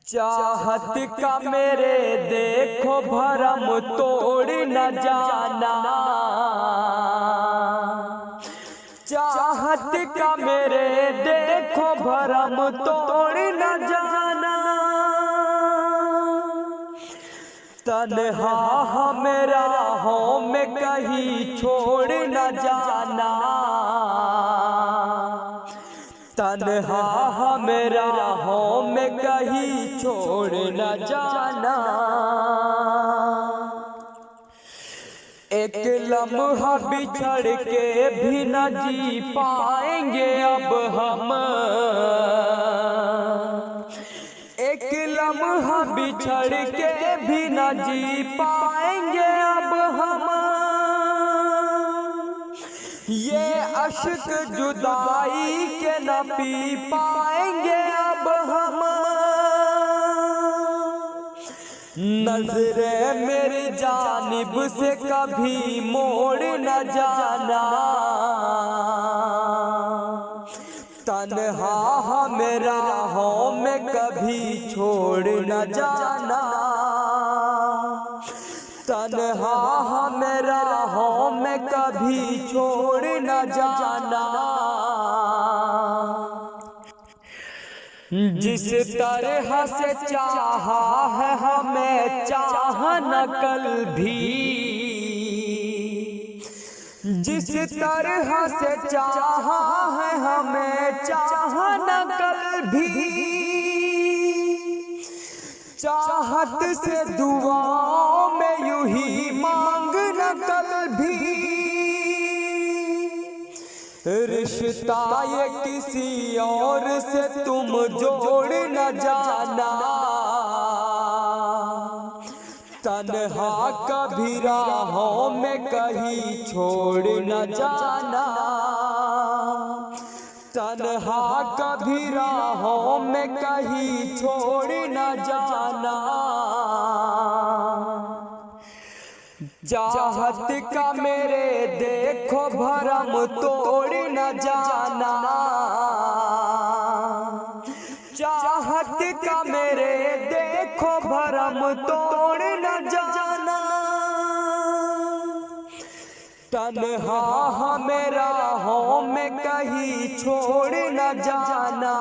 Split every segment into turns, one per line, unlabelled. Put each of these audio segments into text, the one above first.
चाहत का मेरे देखो भरम तोड़ न जाना, चाहत का मेरे देखो भरम तोड़ न जाना। तन्हा मेरा हो में कहीं छोड़ न जाना, तन्हा मेरा हो में कहीं छोड़ न जाना। एक लम्हा बिछड़ के भी न जी पाएंगे अब हम, एक लम्हा बिछड़ के भी न जी पाएंगे अब हम। ये अश्क जुदाई के न पी पाएंगे अब हम। नजरे मेरी जानिब से कभी मोड़ न जाना, तन्हा मेरा हो में कभी छोड़ न जाना, तन्हा मेरा हो में कभी छोड़ न जाना। जिस तरह से चाहा है हमें चाहना कल भी, जिस तरह से चाहा है हमें चाहना कल भी। चाहत से दुआओं में यूं ही मांगना कल भी। रिश्ता ये किसी और से तुम जोड़ न जाना, तन्हा कभी राहों में कहीं छोड़ न जाना, तन्हा कभी राहों में कहीं छोड़ न जाना। चाहत का मेरे देखो भरम तोड़ न जाना, चाहत का मेरे देखो भरम तोड़ न जाना। तन्हा मेरा हो में कहीं छोड़ न जाना,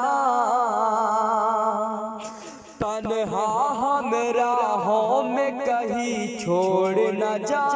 तन्हा मेरा हो में कहीं छोड़ न जाना।